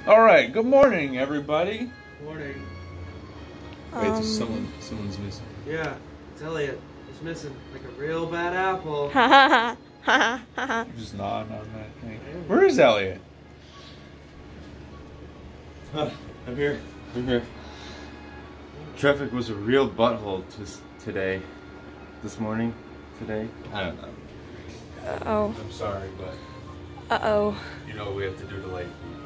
Alright, good morning, everybody. Morning. Wait, someone's missing. Yeah, it's Elliot. He's missing like a real bad apple. I'm just nodding on that thing. Where is Elliot? I'm here. Traffic was a real butthole today. This morning. Today. I don't know. Uh-oh. I'm sorry, but Uh-oh. you know what we have to do to late people.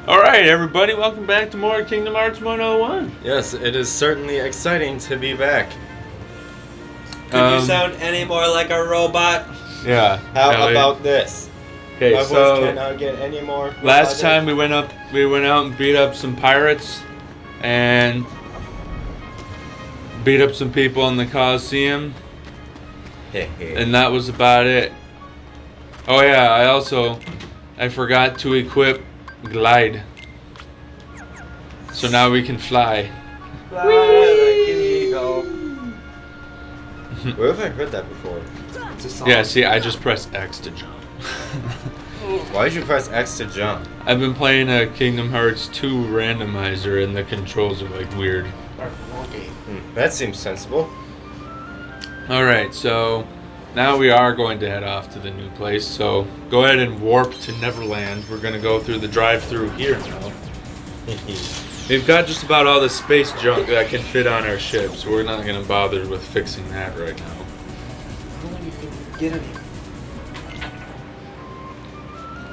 Alright, everybody, welcome back to more Kingdom Hearts 101. Yes, it is certainly exciting to be back. Could you sound any more like a robot? Yeah. How about this? Okay, My so voice cannot get any more. last time we went out and beat up some pirates and beat up some people in the Coliseum, and that was about it. Oh yeah, I forgot to equip Glide, so now we can fly. Fly like an eagle. Where have I heard that before? It's a song. Yeah, see, I just pressed X to jump. Why did you press X to jump? I've been playing a Kingdom Hearts 2 randomizer, and the controls are like weird. That seems sensible. Alright, so now we are going to head off to the new place, so go ahead and warp to Neverland. We're going to go through the drive-thru here now. We've got just about all the space junk that can fit on our ship, so we're not going to bother with fixing that right now. Get in.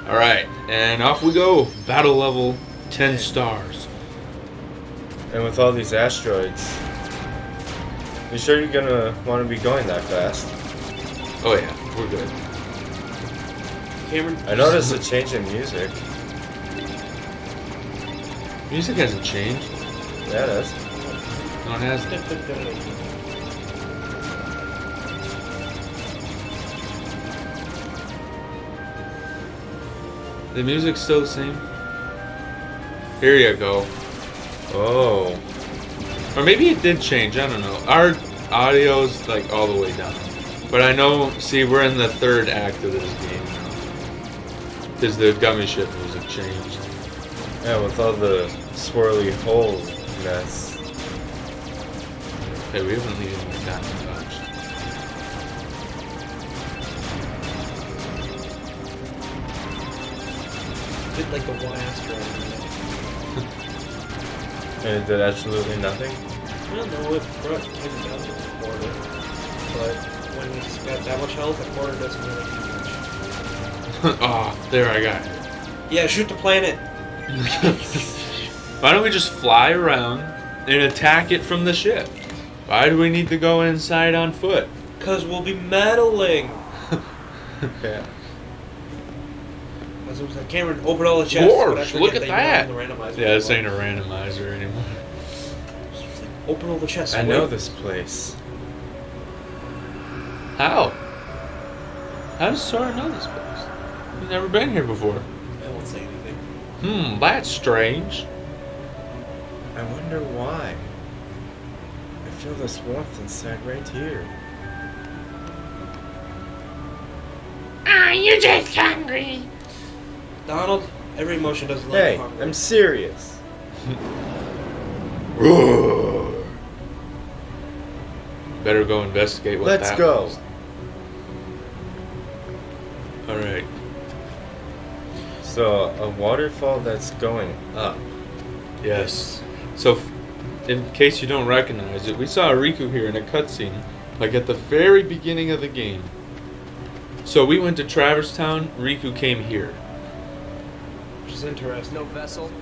Alright, and off we go. Battle level 10 stars. And with all these asteroids, you sure you're gonna want to be going that fast? Oh yeah, we're good. Cameron? I noticed a change in music. Music hasn't changed. Yeah, it is. No, it hasn't. The music's still the same. Here you go. Oh. Or maybe it did change, I don't know. Our audio's like all the way down. But I know, see, we're in the third act of this game now. Because the gummy ship music changed. Yeah, with all the swirly hole mess. Okay, we haven't even gotten much. Did like a blast And it did absolutely nothing? I don't know, it brought him down to the border. But when he's got that much health, the border doesn't really do much. Oh, there, I got it. Yeah, shoot the planet. Why don't we just fly around and attack it from the ship? Why do we need to go inside on foot? Because we'll be meddling. Yeah. As I was like, Cameron, open all the chests. Gorge, look at that. Yeah, this saying ain't a randomizer anymore. open all the chests. I know this place. How? How does Sora know this place? He's never been here before. I won't say anything. That's strange. I wonder why. I feel this warmth inside right here. You're just hungry. Donald, every emotion doesn't look Hey, hungry. I'm serious. Better go investigate what Let's that go. was. Alright. So, a waterfall that's going up. Yes. So, in case you don't recognize it, we saw Riku here in a cutscene, like at the very beginning of the game. So we went to Traverse Town, Riku came here. Which is interesting. No vessel,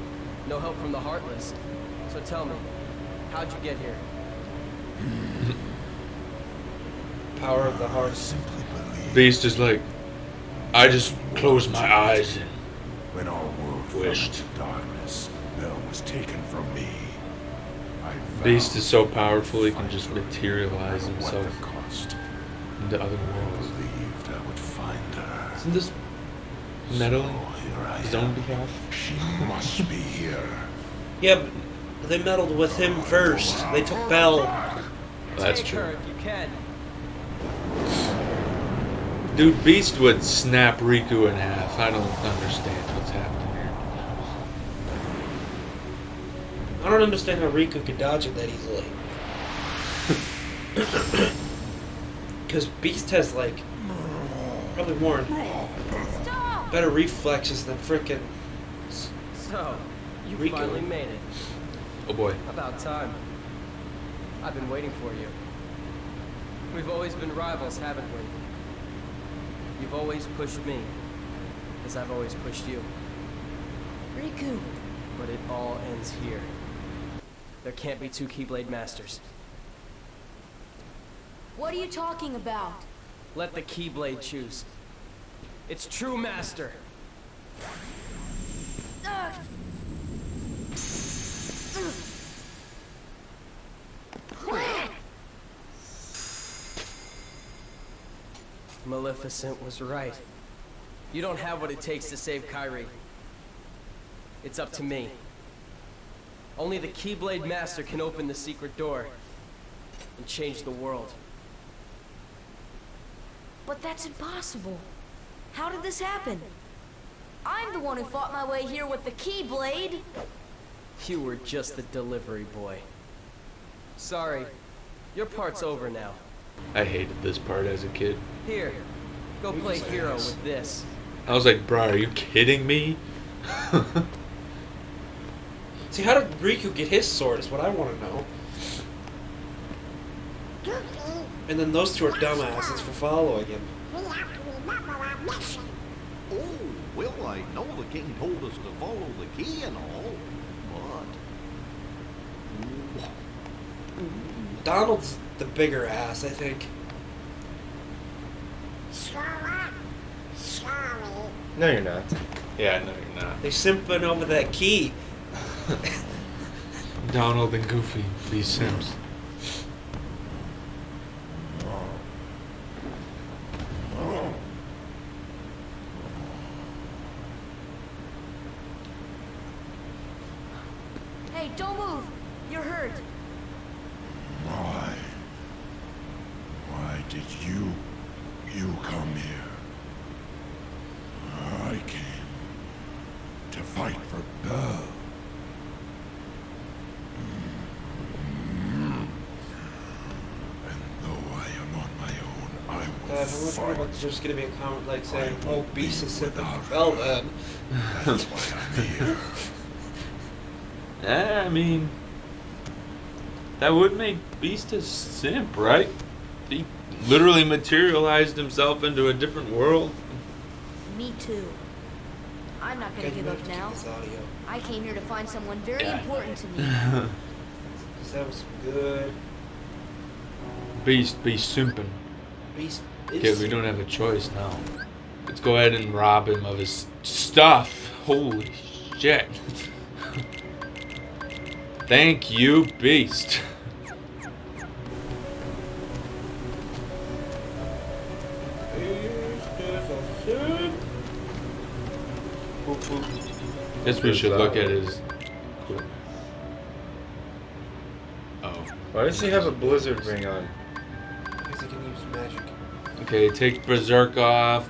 no help from the Heartless. So tell me, how'd you get here? Power of the heart. Beast is like, I just closed my eyes and When our world wished. fell into darkness, Belle was taken from me. Beast is so powerful he can just materialize himself Cost. into other I worlds. believed I would find her. Isn't this meddling So here I his own am. behalf? She must be here. Yeah, but they meddled with him first. They took Belle. That's Take true. her if you can. Dude, Beast would snap Riku in half. I don't understand what's happening here. I don't understand how Riku could dodge it that easily. Because Beast has, like, probably more better reflexes than frickin' So, you Riku. finally made it. Oh boy. About time. I've been waiting for you. We've always been rivals, haven't we? You've always pushed me, as I've always pushed you. Riku. But it all ends here. There can't be two Keyblade Masters. What are you talking about? Let the Keyblade choose. Its true master. Maleficent was right. You don't have what it takes to save Kairi. It's up to me. Only the Keyblade Master can open the secret door and change the world. But that's impossible. How did this happen? I'm the one who fought my way here with the Keyblade. You were just the delivery boy. Sorry, your part's over now. I hated this part as a kid. Here, go play hero with this. I was like, bro, are you kidding me? See, how did Riku get his sword is what I want to know. And then those two are dumbasses for following him. Oh, well, I know the king told us to follow the key and all, but... Donald's the bigger ass, I think. No, you're not. Yeah, no, you're not. They simping over that key. Donald and Goofy, these Sims. Hey, don't move. You're hurt. Why did you come here? I came to fight for Belle. And though I am on my own, I will God, I'm wondering fight. about there's gonna be a comment like saying, I will "Oh, Beast is be simping without for Belle then." That's why I'm here. I mean, that would make Beast a simp, right? He literally materialized himself into a different world. Me too. I'm not gonna God, you give have up to keep now. this audio. I came here to find someone very Yeah. important to me. Because that was good. Beast be simping. Beast Okay, is... we don't have a choice now. Let's go ahead and rob him of his stuff. Holy shit. Thank you, Beast. Guess we should look at his... Oh. Why does he have a blizzard ring on? Because he can use magic. Okay, take Berserk off.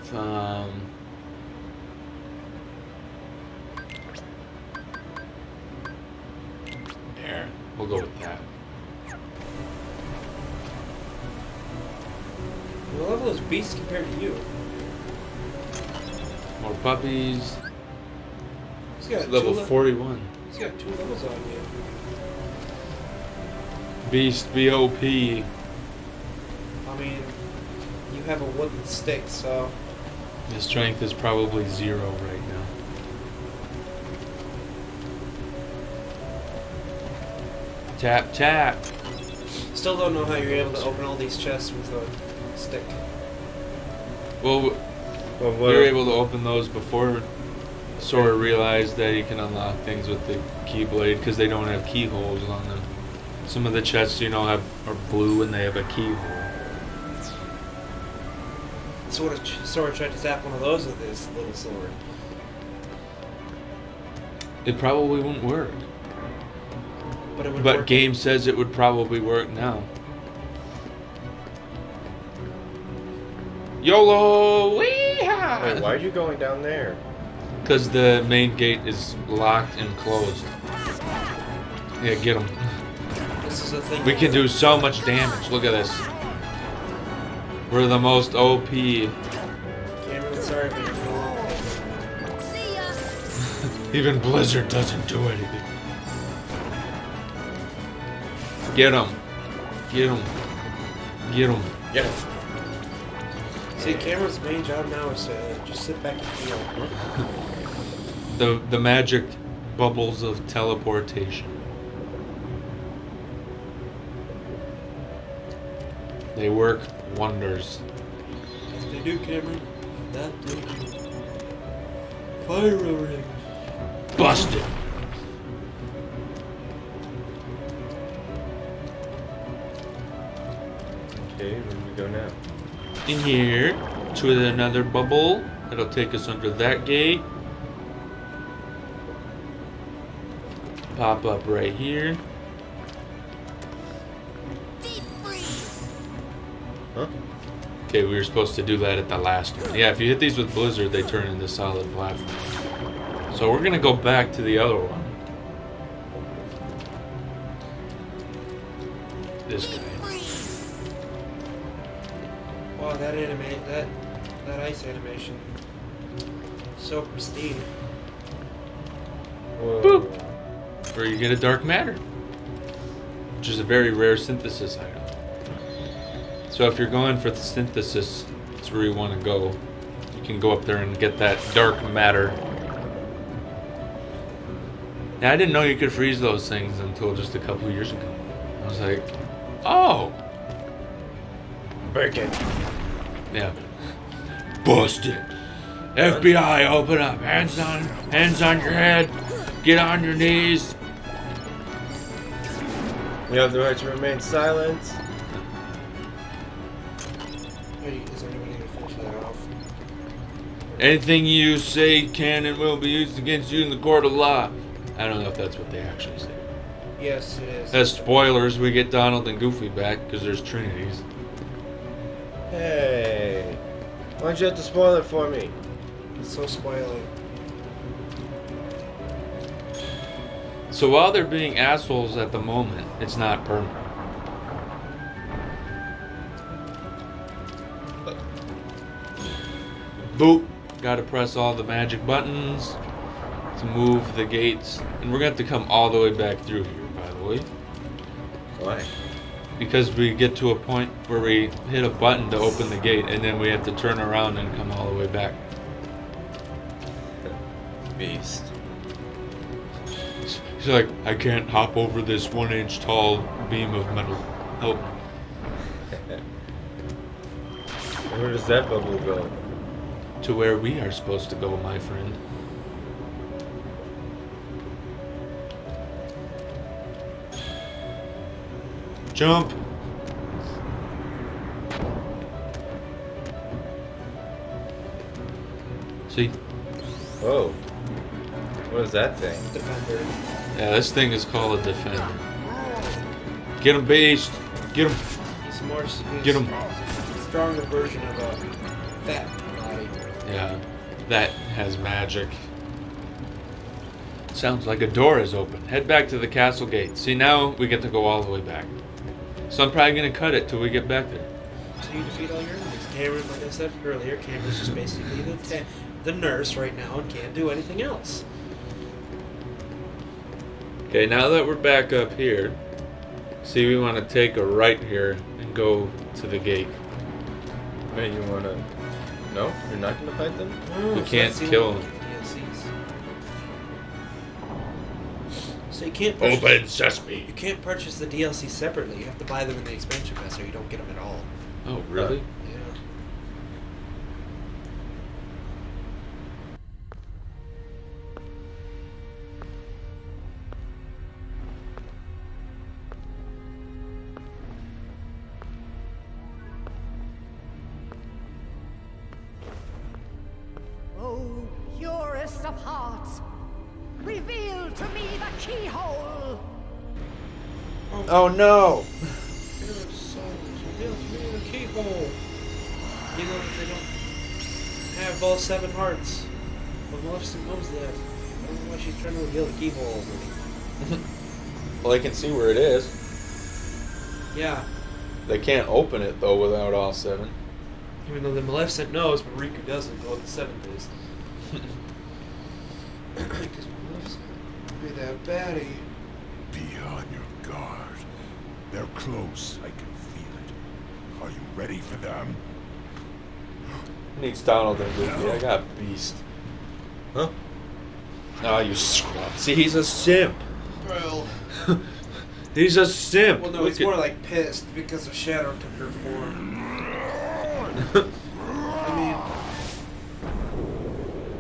There. We'll go with that. What level is Beast compared to you? More puppies. He's got Level two 41. He's got 2 levels on you. Beast BOP. I mean, you have a wooden stick, so... His strength is probably 0 right now. Tap, tap. Still don't know how you're able to open all these chests with a stick. Well, Well, we what? were able to open those before Sora realized that he can unlock things with the Keyblade because they don't have keyholes on them. Some of the chests, you know, are blue and they have a keyhole. Sora tried to tap one of those with his little sword. It probably wouldn't work. But it would But work. game says it would probably work now. YOLO! Wait, Weehaw! why are you going down there? Because the main gate is locked and closed. Yeah, get him. This is the thing. We can do so much damage. Look at this. We're the most OP. Cameron, sorry, but you're wrong. See ya. Even Blizzard doesn't do anything. Get him. Get him. Get him. Yeah. See, Cameron's main job now is to just sit back and heal. The magic bubbles of teleportation. They work wonders. Yes, they do, Cameron. That they do. Fire rings. Busted. Okay, where do we go now? In here to another bubble. That'll take us under that gate. Pop up right here. Huh? Okay, we were supposed to do that at the last one. Yeah, if you hit these with Blizzard, they turn into solid platform. So we're gonna go back to the other one. This guy. Wow, that ice animation, so pristine. Whoa. Boop. Or you get a dark matter, which is a very rare synthesis item. So if you're going for the synthesis, that's where you want to go. You can go up there and get that dark matter. Now, I didn't know you could freeze those things until just a couple years ago. I was like, oh. Break it. Yeah. Busted. FBI, open up. Hands on your head. Get on your knees. You have the right to remain silent. Hey, is anybody gonna finish that off? Anything you say can and will be used against you in the court of law. I don't know if that's what they actually say. Yes, it is. As spoilers, we get Donald and Goofy back because there's Trinities. Hey. Why'd you have to spoil it for me? It's so spoiling. So while they're being assholes at the moment, it's not permanent. Boop. Gotta press all the magic buttons to move the gates. And we're gonna have to come all the way back through here, by the way. Why? Because we get to a point where we hit a button to open the gate, and then we have to turn around and come all the way back. Beast. He's like, I can't hop over this 1-inch tall beam of metal. Help. Where does that bubble go? To where we are supposed to go, my friend. Jump! See? Whoa. What is that thing? Defender. Yeah, this thing is called a defender. Get him, beast! Get him! He's more. Get him! Stronger version of a fat body. Yeah, that has magic. Sounds like a door is open. Head back to the castle gate. See, now we get to go all the way back. So I'm probably going to cut it till we get back there. So you defeat all your enemies. Cameron, like I said earlier, Cameron's just basically the nurse right now and can't do anything else. Okay, now that we're back up here, see, we want to take a right here and go to the gate. Wait, you wanna... No? You're not gonna fight them? Oh, We so can't that's the kill only him. DLCs. So you can't purchase, Open sesame! you can't purchase the DLC separately. You have to buy them in the expansion pass or you don't get them at all. Oh, really? Yeah. Oh, purest of hearts, reveal to me the keyhole. Oh no! Keyhole. You know, they don't have all 7 hearts. But Maleficent knows that. I don't know why she's trying to reveal the keyhole already. Well, they can see where it is. Yeah. They can't open it, though, without all 7. Even though the Maleficent knows, but Riku doesn't know what the 7th is. Because Maleficent be that baddie. Be on your guard. They're close. I can feel it. Are you ready for them? Needs Donald and Goofy. I got Beast. Huh? Oh, you scrub. See, he's a simp. Well, He's a simp. well, no, Look he's at- more like pissed because the Shadow took her form. I mean,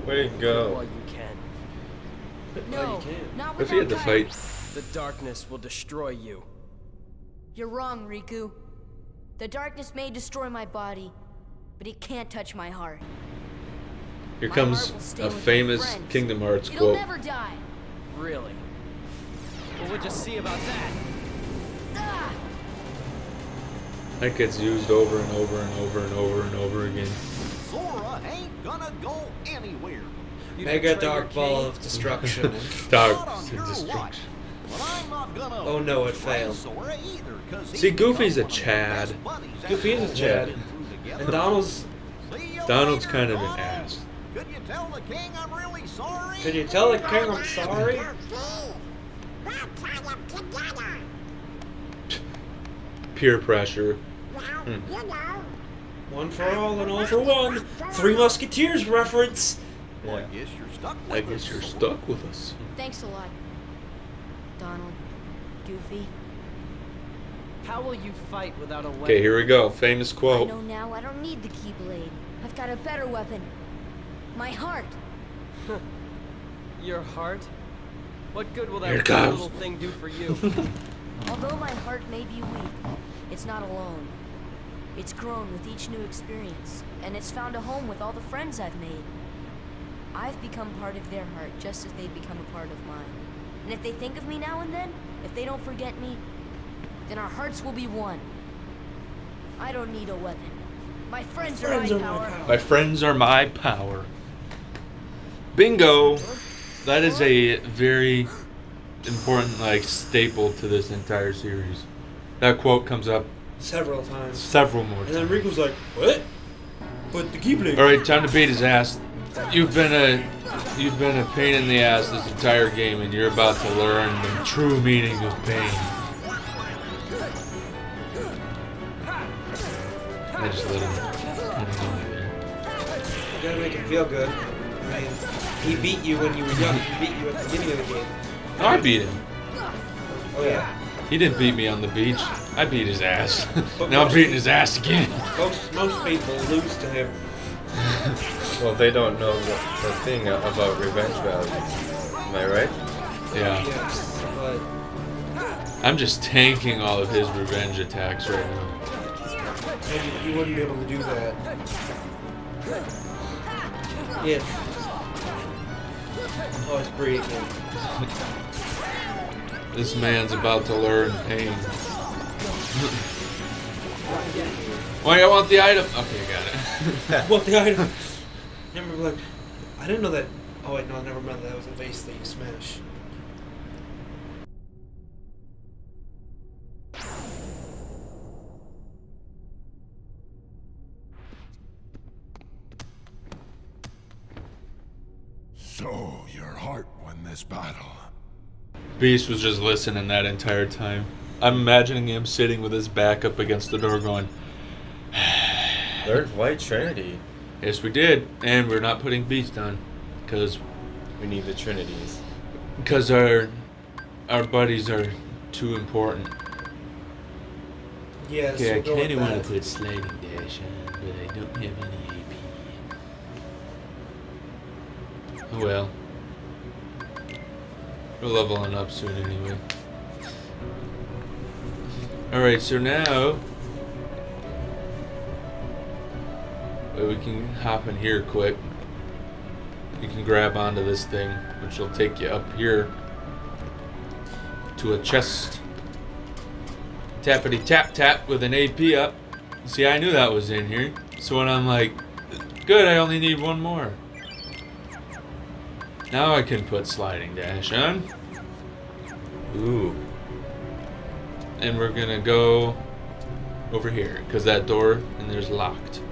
Way to While go. you can. No, you can't. not If he had without to Kyrie. fight, The darkness will destroy you. You're wrong, Riku. The darkness may destroy my body, but it can't touch my heart. here My comes heart will stay a with my famous friends. Kingdom Hearts It'll quote. never die. Really? Well, we'll just see about that. Ah! That gets used over and over and over and over and over again. Sora ain't gonna go anywhere. You Mega betrayed Dark your Ball king? of Destruction. Dark Not on and your watch. destruction. But I'm not gonna Oh, no, it betray failed. Sora either, 'cause See, he's Goofy's a become one of the Chad. best buddies Goofy is a I've Chad. been through together. And Donald's... See you Donald's later, kind of an Donald. ass. Could you tell the king I'm really sorry? Can you tell the king I'm sorry? Peer pressure. One for all and all for one. 3 Musketeers reference. Well, I guess you're stuck with I guess us. you're stuck with us. Thanks a lot, Donald. Goofy. How will you fight without a weapon? Okay, here we go. Famous I quote. know now I don't need the Keyblade. I've got a better weapon. My heart. Your heart? What good will Here that it comes. little thing do for you? Although my heart may be weak, it's not alone. It's grown with each new experience, and it's found a home with all the friends I've made. I've become part of their heart just as they've become a part of mine. And if they think of me now and then, if they don't forget me, then our hearts will be one. I don't need a weapon. My friends are my power. My friends are my power. Bingo! That is a very important, like, staple to this entire series. That quote comes up Several times. several more And times. then Riku's like, what? But the Keyblade. All right, time to beat his ass. You've been a pain in the ass this entire game, and you're about to learn the true meaning of pain. I just let him. You gotta make him feel good. I mean, he beat you when you were young. He beat you at the beginning of the game. No, I beat him. Oh yeah. He didn't beat me on the beach. I beat his ass. Now I'm beating his ass again. Most people lose to him. Well, they don't know the thing about revenge value. Am I right? Yeah. Yes, but I'm just tanking all of his revenge attacks right now. and you wouldn't be able to do that if I was breathing. This man's about to learn pain. Why I want the item? Okay, I got it. What the item? Remember, like, I didn't know that. Oh wait, no, never mind. That was a vase that you smash. So, your heart won this battle. Beast was just listening that entire time. I'm imagining him sitting with his back up against the door going, Learned White Trinity. yes we did, and we're not putting Beast on. Because We need the Trinities. our buddies are too important. Yes. Okay, I we'll go kinda with wanna that. put sliding dash on, but I don't have any AP. Oh well. We're leveling up soon anyway. Alright, so now we can hop in here quick. You can grab onto this thing, which will take you up here to a chest. Tappity tap tap with an AP up. See, I knew that was in here. So when I'm like, good, I only need one more. Now I can put sliding dash on. Ooh. And we're gonna go over here, because that door in there's locked.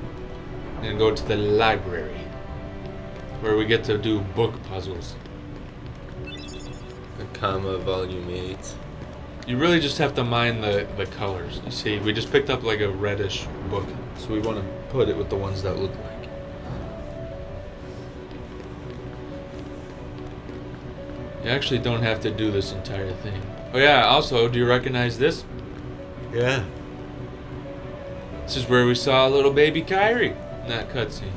I'm gonna go to the library, where we get to do book puzzles. A comma, volume 8. You really just have to mind the colors. You see, we just picked up like a reddish book, so we want to put it with the ones that look like. You actually don't have to do this entire thing. Oh yeah, also, do you recognize this? Yeah. This is where we saw little baby Kairi in that cutscene.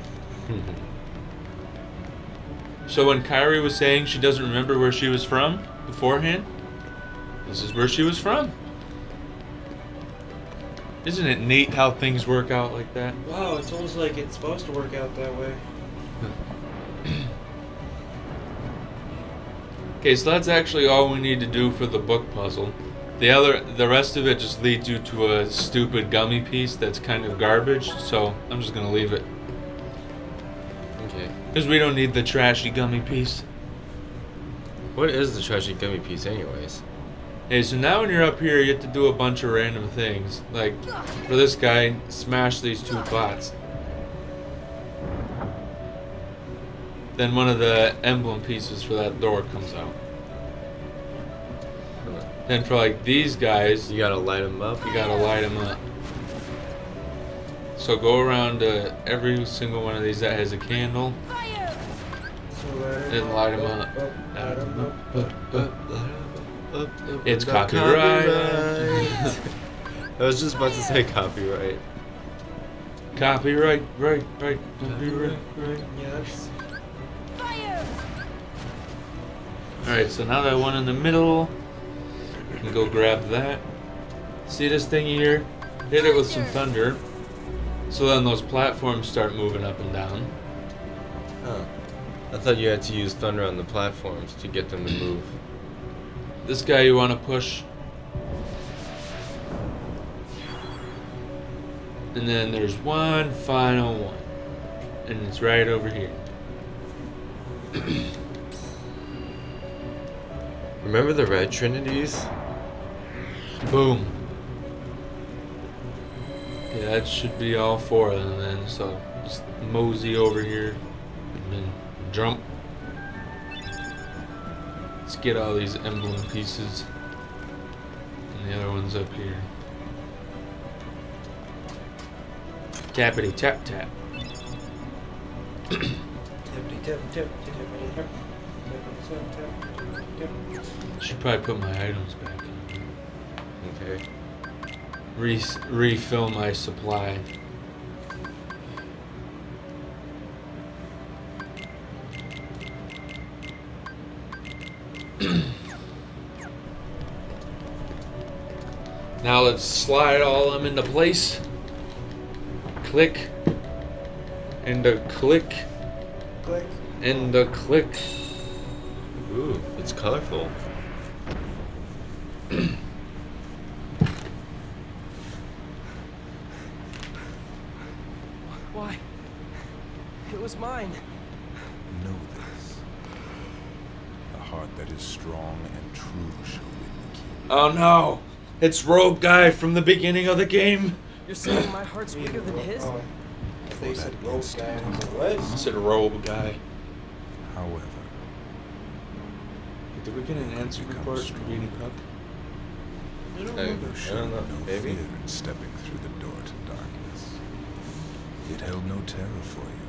So when Kairi was saying she doesn't remember where she was from beforehand, this is where she was from. Isn't it neat how things work out like that? Wow, it's almost like it's supposed to work out that way. Okay, so that's actually all we need to do for the book puzzle. The rest of it just leads you to a stupid gummy piece that's kind of garbage, so I'm just gonna leave it. Okay. Because we don't need the trashy gummy piece. What is the trashy gummy piece anyways? Hey, so now when you're up here, you have to do a bunch of random things. Like, for this guy, smash these 2 pots. Then one of the emblem pieces for that door comes out. Then for like these guys, You gotta light them up. you gotta light them up. So go around to every single one of these that has a candle, and light them up. It's copyright. I was just about to say copyright. Copyright, right, copyright, right. Yes. Alright, so now that one in the middle, you can go grab that. See this thing here? Hit it with some thunder. So then those platforms start moving up and down. Oh. I thought you had to use thunder on the platforms to get them to move. This guy you want to push. And then there's one final one. And it's right over here. Remember the red trinities? Boom. Yeah, that should be all 4 of them then. So just mosey over here and then jump. Let's get all these emblem pieces. And the other one's up here. Tappity tap tap. Tippity tip tip tippity tip. Should probably put my items back in. Okay. Refill my supply. Now let's slide all of them into place. Click. And a click. Click. And a click. Ooh, it's colorful. Why? It was mine. Know this. A heart that is strong and true shall win the key. Oh no! It's Robe Guy from the beginning of the game. You're saying my heart's weaker than his? Oh, they said rope guy. I was like, what? I said Robe Guy. However, Did we get an answer report from Beanie Puck? I don't I remember. don't know, no maybe? fear in stepping through the door to darkness. It held no terror for you.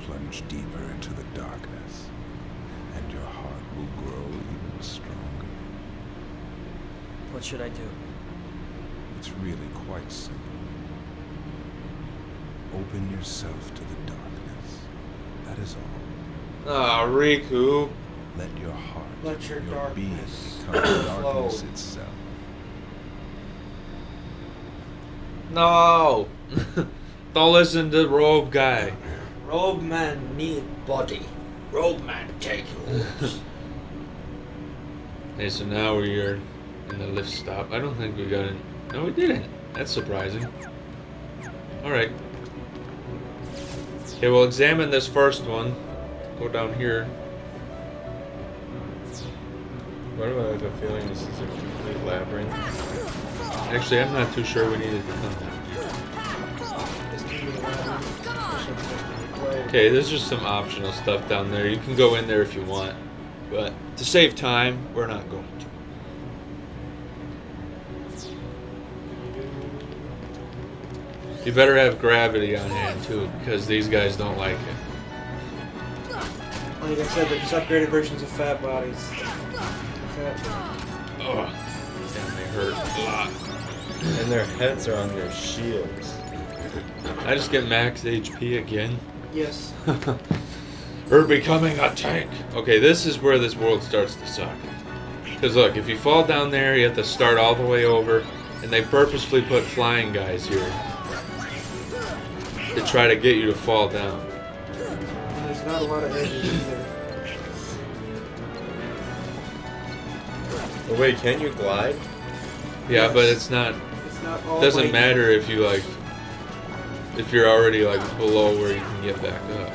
Plunge deeper into the darkness, and your heart will grow even stronger. What should I do? It's really quite simple. Open yourself to the darkness. That is all. Ah, Riku. Let your heart, Let your being darkness become flow. darkness itself. No! Don't listen to Robe Guy. Robe man need body. Robe man take yours. Okay, so now we're in the lift stop. I don't think we got it. No, we didn't. That's surprising. Alright. Okay, we'll examine this first one. Go down here. Why do I have a feeling this is a complete labyrinth? Actually, I'm not too sure we needed to come down. Okay, there's just some optional stuff down there. You can go in there if you want. But to save time, we're not going to. You better have gravity on hand too, because these guys don't like it. Like I said, they're just upgraded versions of fat bodies. Oh, damn, they hurt a lot. And their heads are on their shields. I just get max HP again. Yes. We're becoming a tank. Okay, this is where this world starts to suck. Because look, if you fall down there, you have to start all the way over, and they purposefully put flying guys here to try to get you to fall down. And there's not a lot of edges either. Oh, wait, can you glide? Yeah, Yes. but it's not. It's not all Doesn't like- matter if you like. If you're already like below where you can get back up.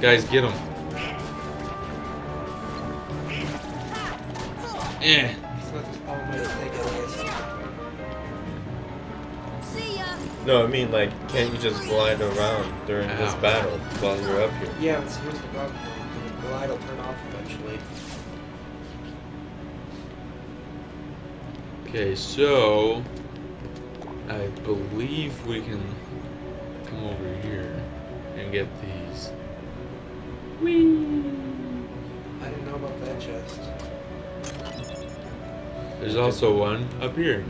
Guys, get him. Eh. It's not this almighty thing, I guess. See ya. No, I mean, like, can't you just glide around during this Ow. battle while you're up here? Yeah, it's here's the problem. The glide will turn off eventually. Okay, so I believe we can come over here and get these. Whee! I didn't know about that chest. There's also one up here.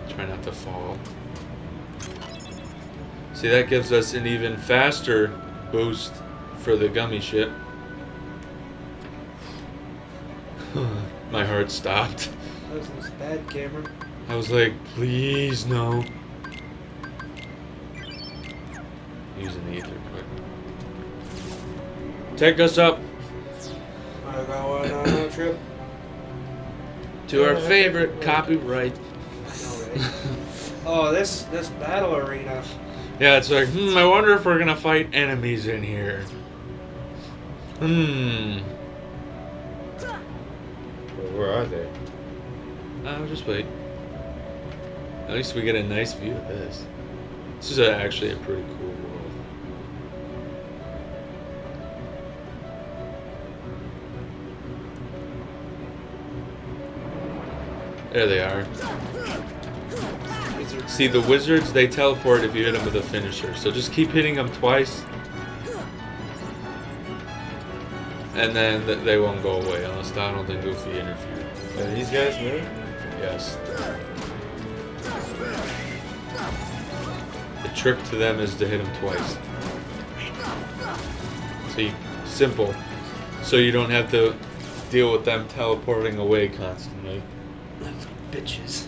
Try not to fall. See, that gives us an even faster boost for the gummy ship. My heart stopped. That was this bad, Cameron. I was like, please, no. Using the ether quick. Take us up I'm going on a trip. to our favorite copyright. I know, right? Oh, this battle arena. Yeah, it's like, I wonder if we're gonna fight enemies in here. Well, where are they? I'll just wait. At least we get a nice view of this. This is actually a pretty cool world. There they are. See, the wizards, they teleport if you hit them with a finisher. So just keep hitting them twice. And then they won't go away unless Donald and Goofy interfere. Are these guys new? Yes. The trick to them is to hit them twice. See, simple. So you don't have to deal with them teleporting away constantly. Those bitches.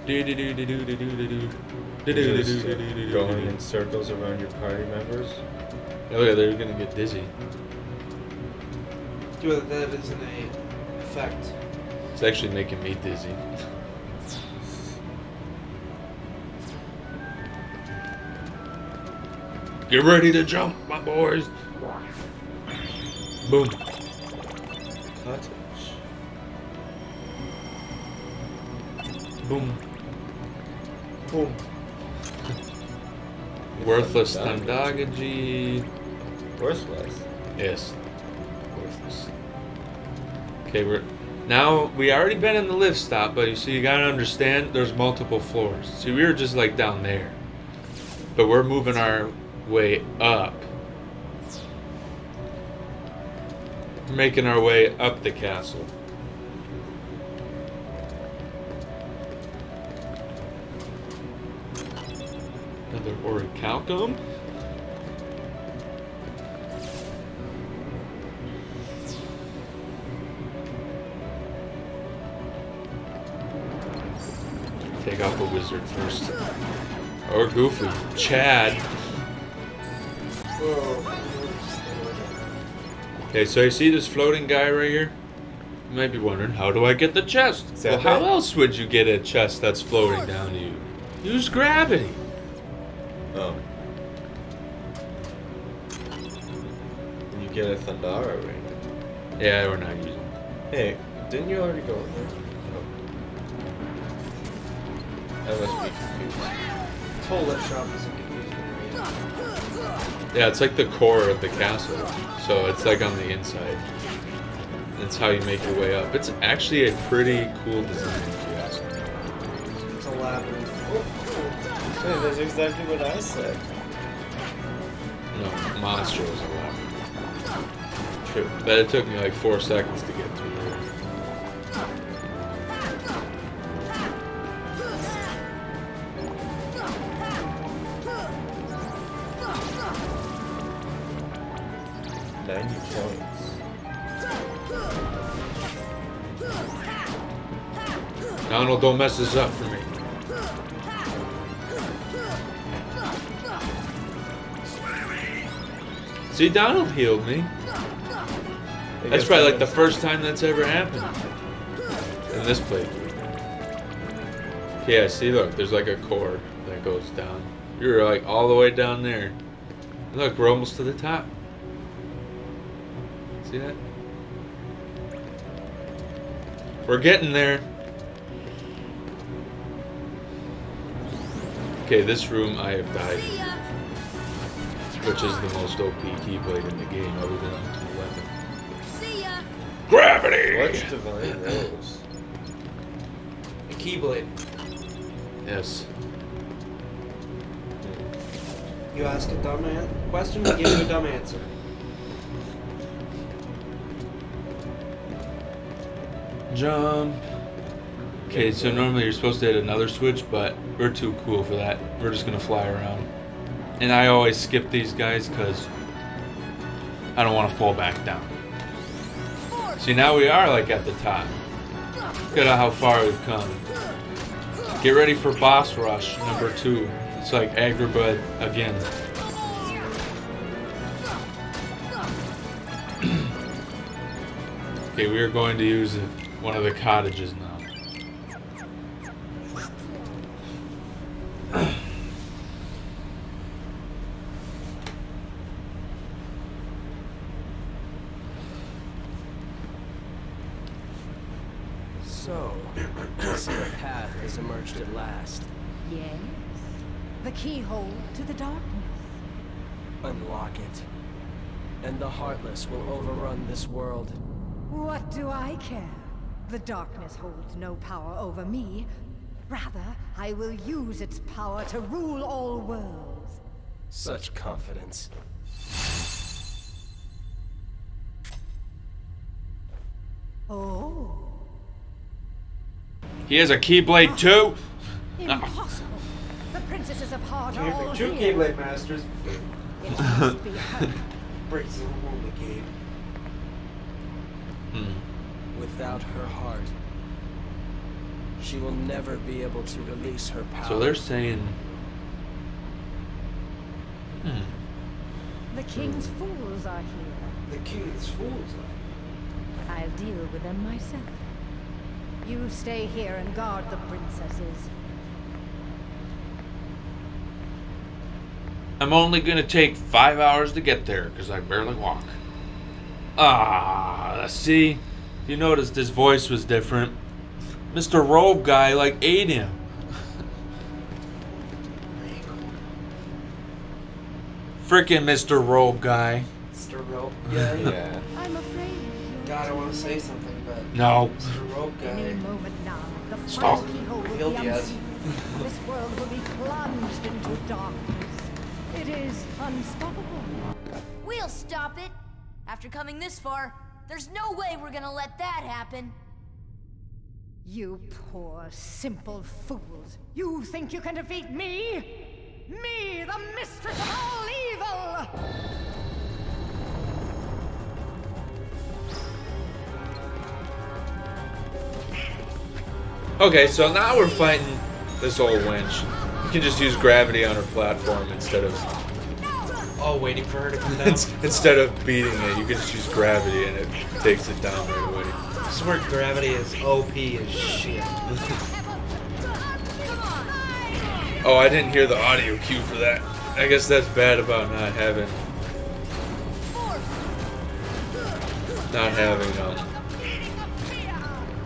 Just going in circles around your party members? Oh yeah, they're gonna get dizzy. Yeah, that isn't a effect. It's actually making me dizzy. Get ready to jump, my boys. Boom. Cottage. Boom. Boom. Worthless Tandagaji. Worthless. Yes. Worthless. Okay, we already been in the lift stop, but you see, you gotta understand there's multiple floors. See, we were just like down there. But we're moving our way up. We're making our way up the castle. Another orichalcum. Take up a wizard first. Or Goofy. Chad. Okay, so you see this floating guy right here? You might be wondering, how do I get the chest? Well, how else would you get a chest that's floating down to you? Use gravity. Oh. You get a Thundara ring. Yeah, we're not using it. Hey, didn't you already go there? No. I must be confused. This whole lift shop is confusing. Yeah, it's like the core of the castle. So it's like on the inside. That's how you make your way up. It's actually a pretty cool design, if you ask me. It's a labyrinth. Hey, that's exactly what I said. No, monster was a labyrinth. True. But it took me like 4 seconds to get through there. Donald, don't mess this up for me. See, Donald healed me. That's probably like the first time that's ever happened in this playthrough. Yeah, see, look, there's like a cord that goes down. You're like all the way down there. Look, we're almost to the top. See that? We're getting there. Okay, this room I have died in, which is the most OP keyblade in the game, other than Unto 11. Gravity! What's Divine Rose? A keyblade. Yes. You ask a dumb question, we give you a dumb answer. Jump. Okay, so normally you're supposed to hit another switch, but we're too cool for that. We're just gonna fly around. And I always skip these guys because I don't want to fall back down. See, now we are like at the top. Look at how far we've come. Get ready for boss rush number 2. It's like Agrabah again. Okay, we are going to use one of the cottages now. So, I see a path has emerged at last. Yes. The keyhole to the darkness. Unlock it, and the Heartless will overrun this world. What do I care? The darkness holds no power over me. Rather, I will use its power to rule all worlds. Such confidence. Oh. He has a keyblade too? Impossible. The princesses of Heart are all Two here. keyblade masters. It must be her. Breaks the rule of the game. Without her heart, she will never be able to release her power. So they're saying... The king's fools are here. The king's fools. I'll deal with them myself. You stay here and guard the princesses. I'm only gonna take 5 hours to get there because I barely walk. Ah, see? You noticed his voice was different. Mr. Robe guy like ate him. Frickin' Mr. Robe guy. Mr. Rope guy. Yeah. I'm afraid. God, I want to say something, but No. Mr. Rope Any guy. moment now, the Stop. final keyhole will He'll be be us. unseen. This world will be plunged into darkness. It is unstoppable. We'll stop it. After coming this far, there's no way we're gonna let that happen. You poor, simple fools. You think you can defeat me? Me, the mistress of all evil! Okay, so now we're fighting This old wench. You can just use gravity on her platform instead of Oh, waiting for her to come down. instead of beating it. You can just use gravity and it takes it down right away. This is where gravity is OP as shit. Oh, I didn't hear the audio cue for that. I guess that's bad about not having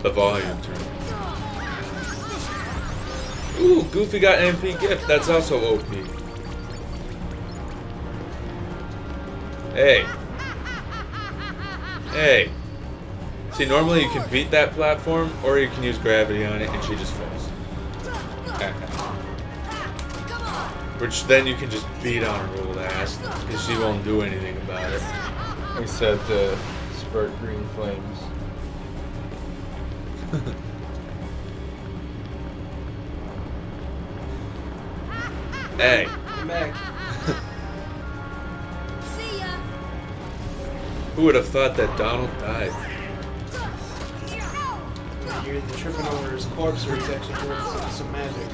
the volume turned. Ooh, Goofy got MP gift. That's also OP. Hey. Hey. See, normally you can beat that platform, or you can use gravity on it and she just falls. Which then you can just beat on her old ass, because she won't do anything about it. Except spurt green flames. Hey. I'm back. See ya. Who would have thought that Donald died? You're either tripping over his corpse or he's actually doing some magic.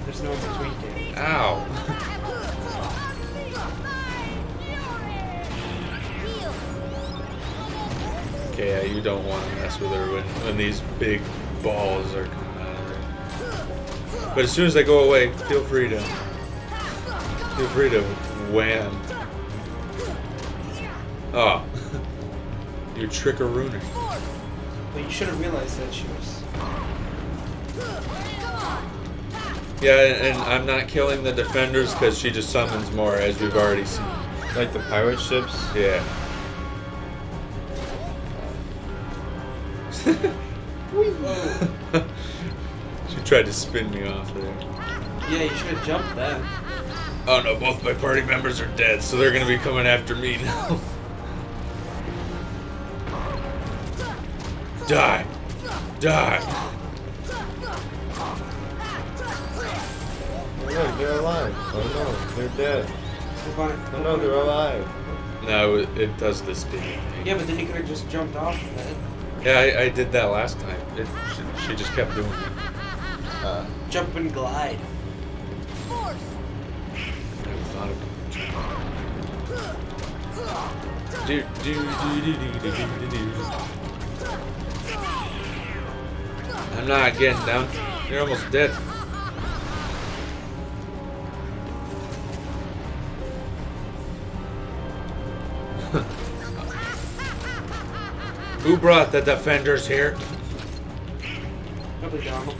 There's no in between game. Ow. Okay, yeah, you don't want to mess with her when these big balls are coming out of her. But as soon as they go away, feel free to wham. Oh. You trick-a-rooner. But you should have realized that she was... Yeah, and I'm not killing the defenders because she just summons more, as we've already seen. Like the pirate ships? Yeah. She tried to spin me off there. Yeah, you should have jumped that. Oh no, both my party members are dead, so they're gonna be coming after me now. Die! Die! Oh no, they're alive. Oh no, they're dead. Oh no, they're alive. No, it does the spinning thing. Yeah, but then you could have just jumped off of it. Yeah, I did that last time. She just kept doing it. Jump and glide. Never thought about it. I'm not getting down. You're almost dead. Who brought the defenders here? Probably Donald.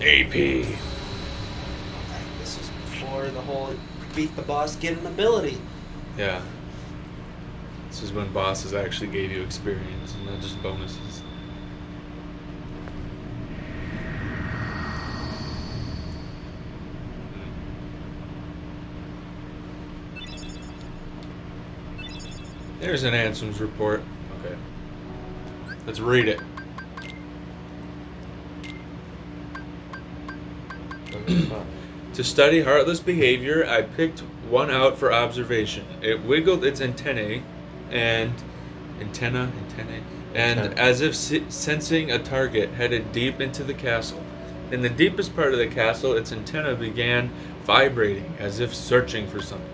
AP. This was before the whole beat the boss, get an ability. Yeah. This is when bosses actually gave you experience and not just bonuses. There's an Ansem's report. Okay. Let's read it. To study heartless behavior, I picked one out for observation. It wiggled its antennae and as if sensing a target, headed deep into the castle. In the deepest part of the castle, its antenna began vibrating as if searching for something.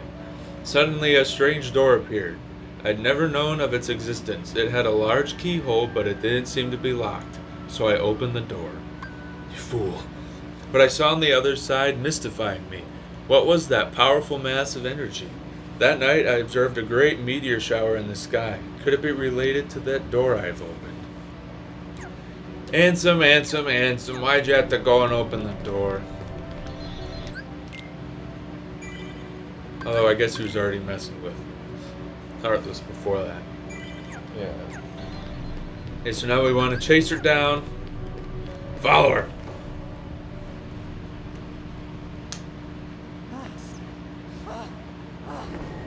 Suddenly, a strange door appeared. I'd never known of its existence. It had a large keyhole, but it didn't seem to be locked, so I opened the door. You fool. What I saw on the other side mystified me. What was that powerful mass of energy? That night, I observed a great meteor shower in the sky. Could it be related to that door I've opened? Ansem, Ansem, Ansem, why'd you have to go and open the door? Although I guess he was already messing with Heartless before that. Yeah. Okay, so now we want to chase her down. Follow her.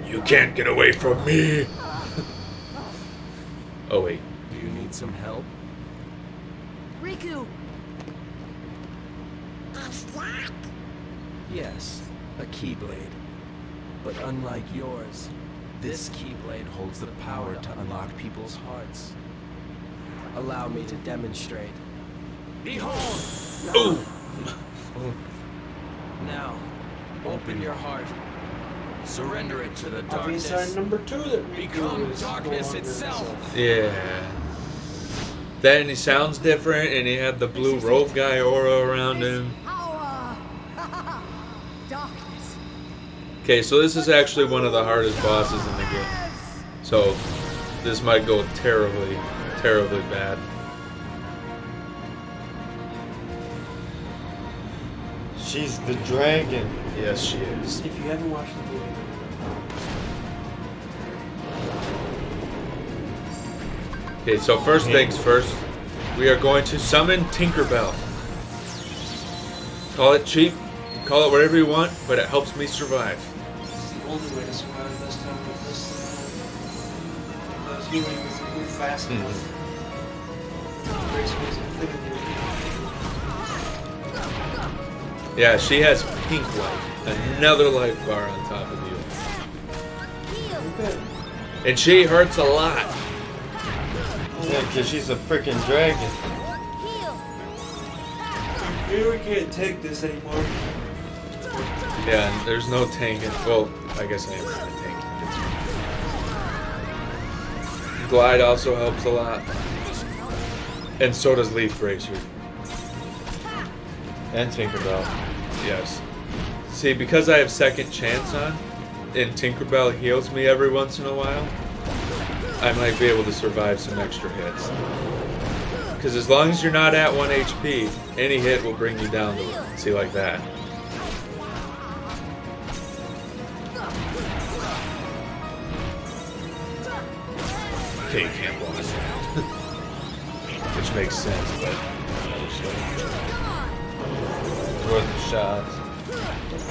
You can't get away from me. Oh wait. Do you need some help? Riku! Yes, a keyblade. But unlike yours, this Keyblade holds the power to unlock people's hearts. Allow me to demonstrate. Behold! Ooh. Now, open your heart. Surrender it to the Obvious darkness. sign number 2 that Riku Become is darkness no longer itself. himself. Yeah. Then he sounds different, and he had the blue robe guy aura around him. Power! Darkness. Okay, so this is actually one of the hardest bosses in the game. So this might go terribly, terribly bad. She's the dragon. Yes, she is. If you haven't watched the movie, Okay, so first things first, we are going to summon Tinkerbell. Call it cheap, call it whatever you want, but it helps me survive. it's the only way to survive this time with this. Those healing is move fast enough. Grace was a thing in the Yeah, she has pink life, another life bar on top of you. Good. And she hurts a lot. Yeah, because she's a freaking dragon. We really can't take this anymore. Yeah, and there's no tanking. Well, I guess I am kind of tanking. Glide also helps a lot. And so does Leaf Bracer. And Tinkerbell. Yes. See, because I have second chance on, and Tinkerbell heals me every once in a while, I might be able to survive some extra hits. Because as long as you're not at 1 HP, any hit will bring you down to it. See, like that. Okay, you can't block that. Which makes sense, but... Worth the shot.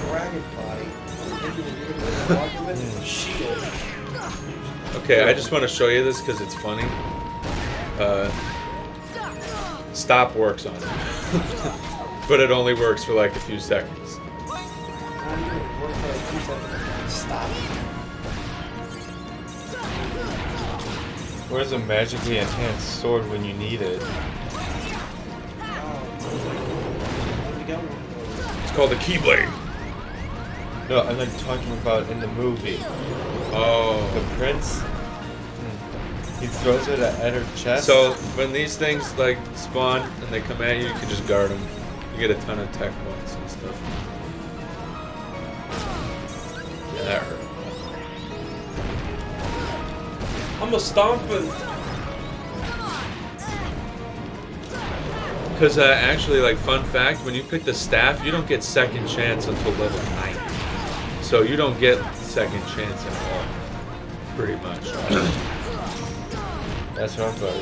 Dragon body. Shield. Okay, I just want to show you this because it's funny. Stop works on it. But it only works for like a few seconds. Stop. Where's a magically enhanced sword when you need it? It's called the Keyblade. No, I'm like talking about in the movie. Oh. The prince, he throws it at her chest. So when these things like spawn and they come at you, you can just guard them. You get a ton of tech points and stuff. Yeah, that hurt. I'm a stomping. Because actually, like, fun fact, when you pick the staff, you don't get second chance until level 90. So you don't get second chance at all. Pretty much. That's what I'm buddy.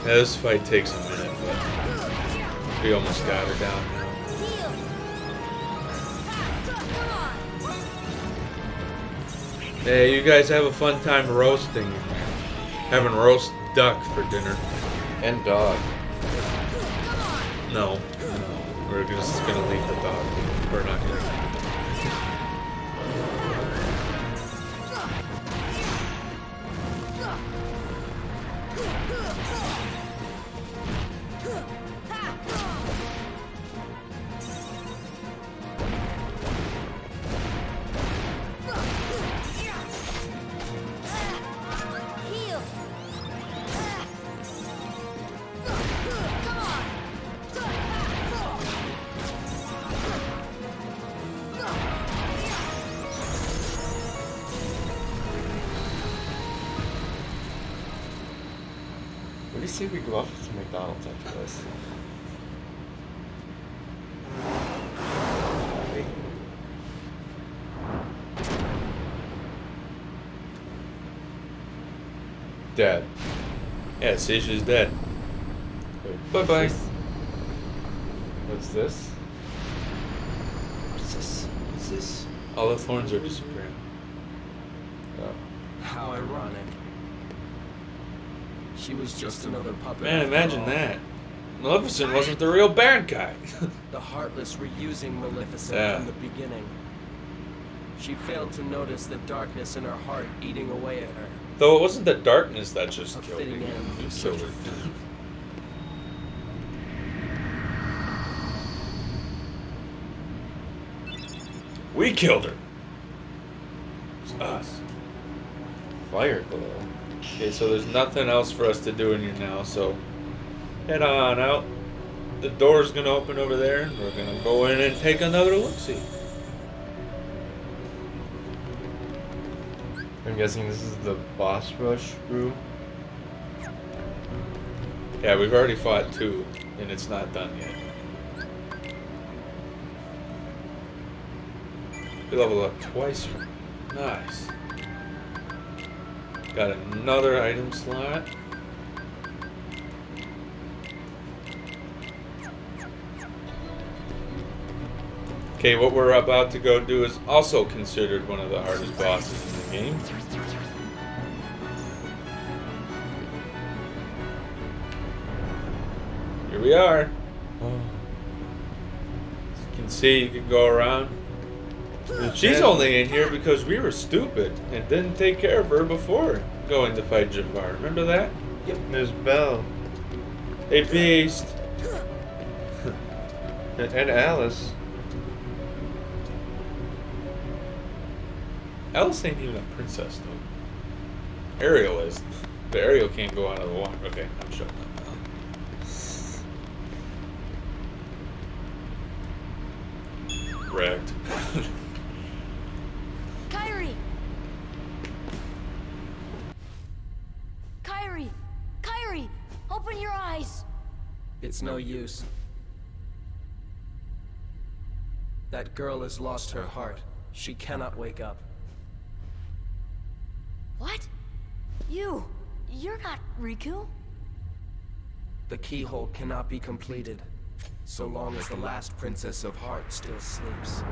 Yeah, this fight takes a minute, but we almost got her down now. Hey, you guys have a fun time roasting. Having roast duck for dinner. And dog. No, we're just gonna leave the dog. We're not gonna. What do you say we go off to McDonald's after this? Dead. Yeah, see, she's dead. Bye-bye. What's this? What's this? What's this? All the thorns are disappearing. Oh. How ironic. She She was just another puppet. Man, after imagine all. that. Maleficent wasn't the real bad guy. The Heartless were using Maleficent Yeah. from the beginning. She failed to notice the darkness in her heart eating away at her. Though it wasn't the darkness that just A killed fitting her. end for It such killed a her. fool. We killed her. It's us. Fire glow. Okay, so there's nothing else for us to do in here now, so head on out. The door's gonna open over there, and we're gonna go in and take another look-see. I'm guessing this is the boss rush room. Yeah, we've already fought 2, and it's not done yet. We level up twice. Nice. Got another item slot. Okay, what we're about to go do is also considered one of the hardest bosses in the game. Here we are. As you can see, you can go around. She's only in here because we were stupid and didn't take care of her before going to fight Jafar. Remember that? Yep. There's Belle. Hey, Beast. And Alice. Alice ain't even a princess, though. Ariel is. But Ariel can't go out of the water. Okay, I'm shutting up now. Wrecked. Kyrie! Kyrie! Kyrie! Open your eyes! It's no use. That girl has lost her heart. She cannot wake up. What? You're not Riku? The keyhole cannot be completed so long as the last Princess of Heart still sleeps.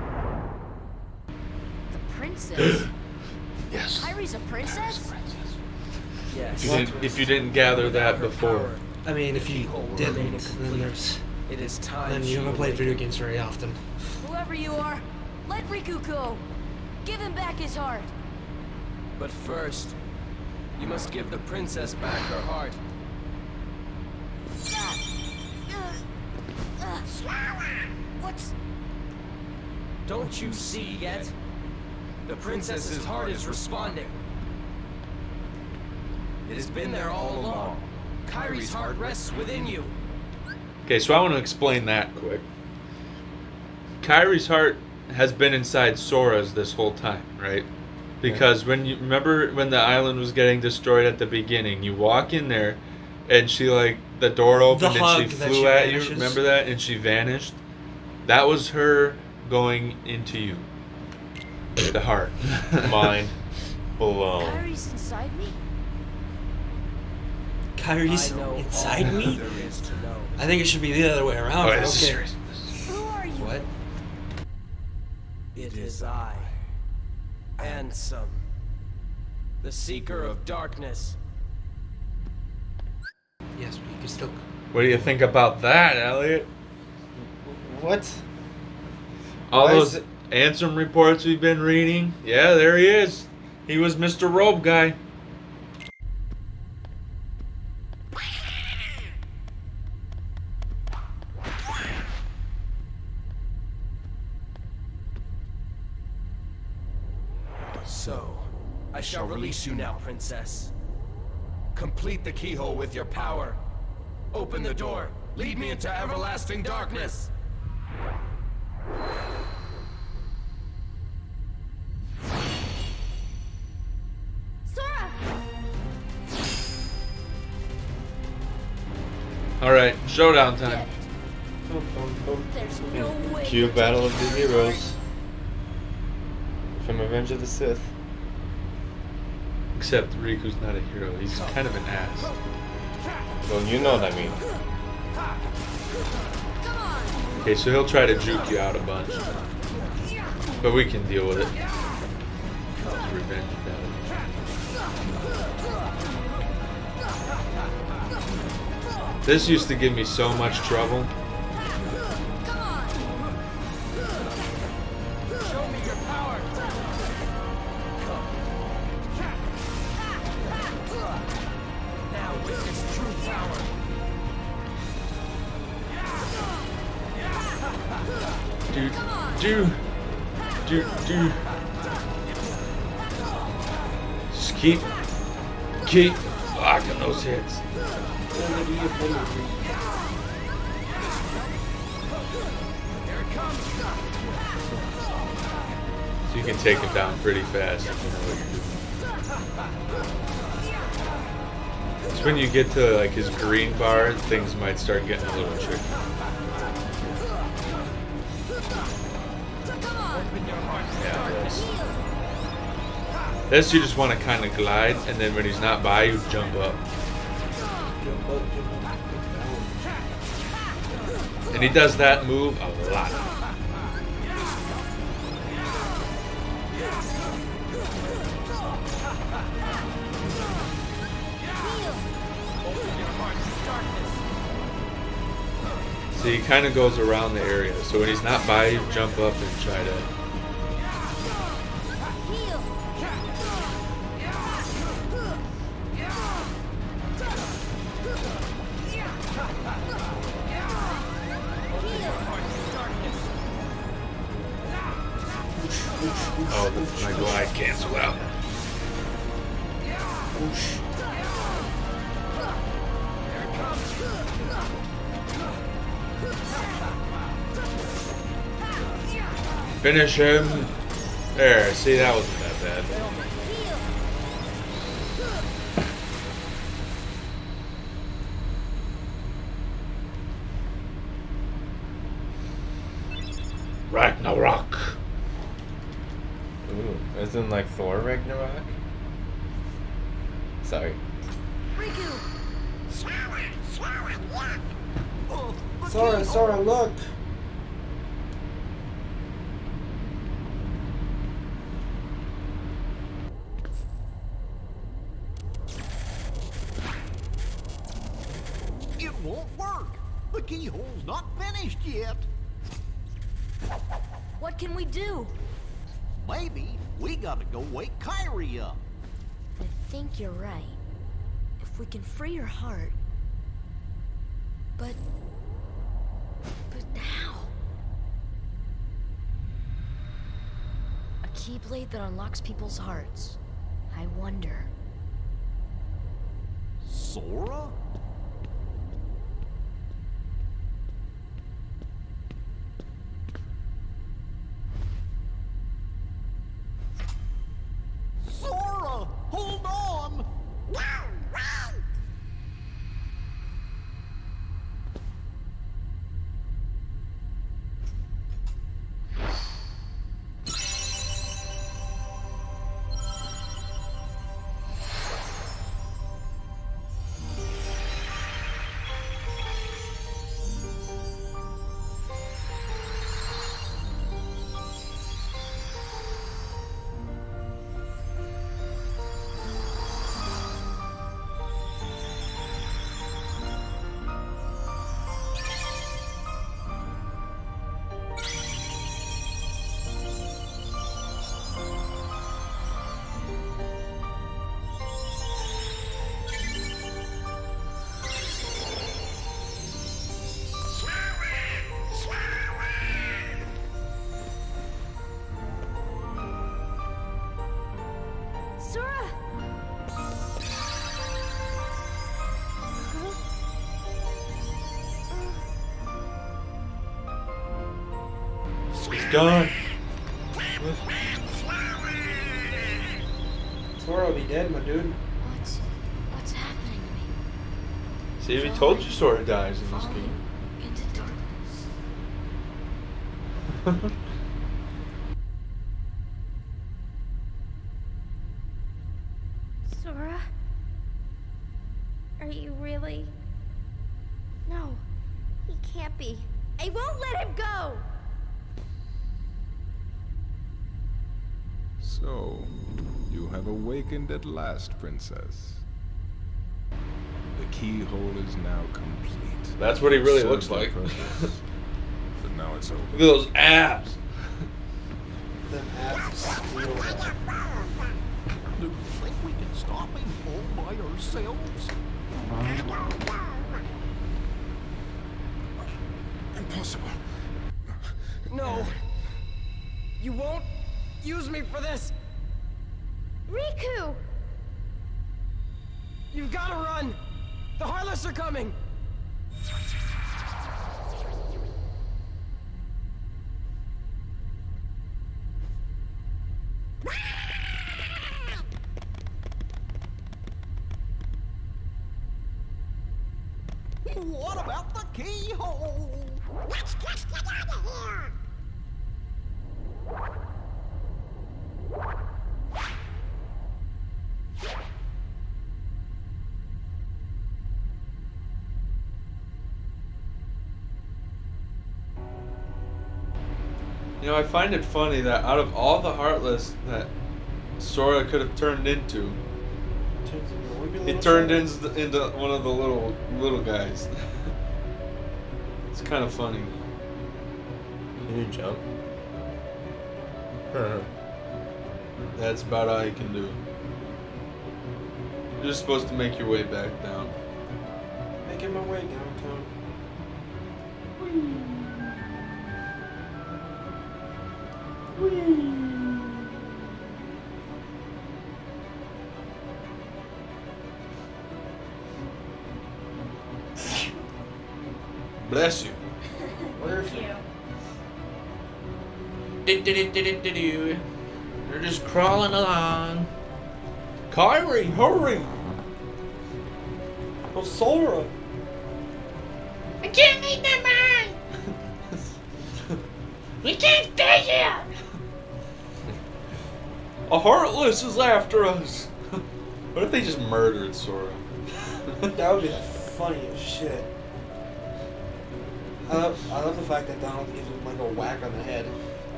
The princess? Yes. Kyrie's a princess? Yes. If you didn't gather that Her before. power, I mean, if the you keyhole will didn't, remain then incomplete. there's... It is time. Then she you haven't played video awakened. games very often. Whoever you are, let Riku go. Give him back his heart. But first, you must give the princess back her heart. What's... Don't you see yet? The princess's heart is responding. It has been there all along. Kyrie's heart rests within you. Okay, so I want to explain that quick. Kyrie's heart has been inside Sora's this whole time, right? Because when you remember when the island was getting destroyed at the beginning, you walk in there and she the door opened and she flew at you. Remember that? And she vanished. That was her going into you. The heart. Mind blown. Kyrie's inside me? Kyrie's I know inside all me? there is to know. I think it should be the other way around. Oh, but this is okay. serious. Who are you? What? It is I, Ansem, the Seeker of Darkness. Yes, but you can still... What do you think about that, Elliot? What? All Why is those Ansem reports we've been reading? Yeah, there he is. He was Mr. Robe Guy. So, I shall release you now, Princess. Complete the keyhole with your power. Open the door. Lead me into everlasting darkness. Sora! Alright, showdown time. Get it. There's no way. Cue you're Battle of taking the Kyrie's Heroes from Revenge of the Sith. Except Riku's not a hero. He's kind of an ass. Well, you know what I mean. heart. Come on! Okay, so he'll try to juke you out a bunch. But we can deal with it. It's revenge battle. This used to give me so much trouble. Show me your power. Now witness true power. Dude. Just keep blocking those hits. So you can take him down pretty fast if you know what you're doing. It's when you get to like his green bar, things might start getting a little tricky. This you just want to kind of glide, and then when he's not by you, jump up. And he does that move a lot. So he kind of goes around the area. So when he's not by you, jump up and try to... Oh, my glide canceled out. Finish him. There, see, that wasn't that bad. Ragnarok. Ooh, isn't like Thor Ragnarok? Sorry. Riku! Sora, look! It won't work. The keyhole's not finished yet. What can we do? Maybe we gotta go wake Kyrie up. I think you're right. If we can free her heart... But how? A keyblade that unlocks people's hearts. I wonder. Sora? Sora! Hold on! Sora! He's gone. Sora will be dead, my dude. What's happening to me? See, we told you Sora dies in this Falling game. into darkness. Sora? Are you really? No, he can't be. I won't let him go! So, you have awakened at last, Princess. The keyhole is now complete. That's what he really Served looks their like. purpose. But now it's over. Look at those abs. Them abs steal that. Do you think we can stop him all by ourselves? Impossible. No! You won't use me for this! Riku! You've gotta run! The Heartless are coming! What about the keyhole? Let's just get out of here! You know, I find it funny that out of all the Heartless that Sora could have turned into, he turned into one of the little guys. It's kind of funny. Can you jump? That's about all you can do. You're just supposed to make your way back down. Making my way downtown. Bless you. Where's you? They're just crawling along. Kyrie, hurry! Oh, Sora! I can't leave my mind! We can't stay here! A Heartless is after us! What if they just murdered Sora? That would be funny as shit. I love the fact that Donald gives him like a whack on the head.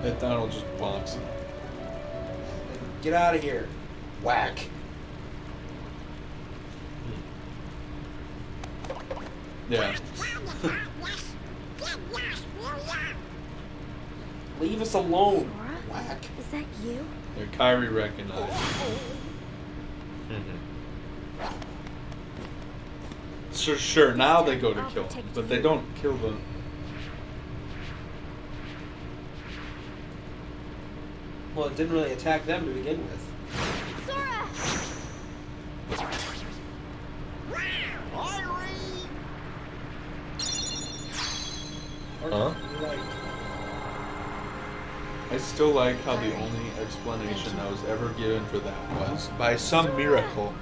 That Donald just bonks him. Get out of here. Whack. Yeah. Leave us alone. Sora? Whack. Is that you? Yeah, Kyrie recognized. Sure, now they go to kill him, but they don't kill the... Well, it didn't really attack them to begin with. Sora! Huh? I still like how the only explanation that was ever given for that was by some miracle.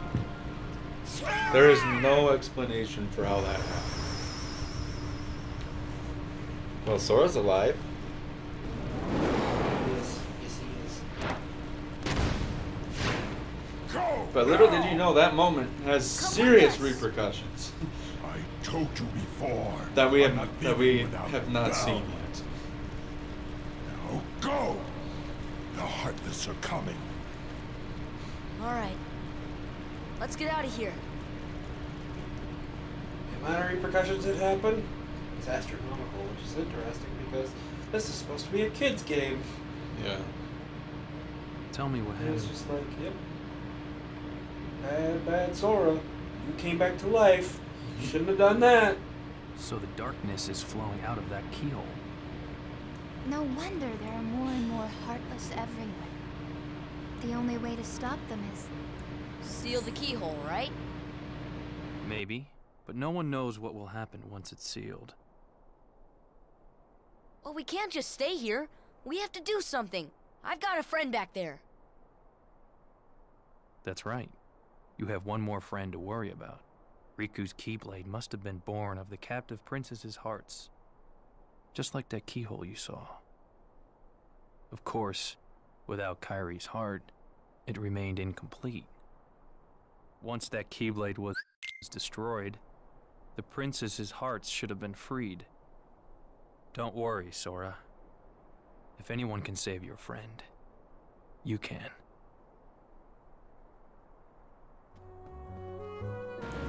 There is no explanation for how that happened. Well, Sora's alive. Yes, yes he is. Go! But little did you know that moment has serious repercussions I told you before. that we I'm not have leaving without have not doubt. seen yet. Now go! The Heartless are coming. Alright. Let's get out of here. The amount of repercussions that happen is astronomical, which is interesting because this is supposed to be a kid's game. Yeah. Tell me what And it's happened. just like, yep. Bad Sora. You came back to life. You shouldn't have done that. So the darkness is flowing out of that keyhole. No wonder there are more and more Heartless everywhere. The only way to stop them is... Seal the keyhole, right? Maybe, but no one knows what will happen once it's sealed. Well, we can't just stay here. We have to do something. I've got a friend back there. That's right. You have one more friend to worry about. Riku's Keyblade must have been born of the captive princess's hearts. Just like that keyhole you saw. Of course, without Kyrie's heart, it remained incomplete. Once that Keyblade was destroyed, the princess's hearts should have been freed. Don't worry, Sora. If anyone can save your friend, you can.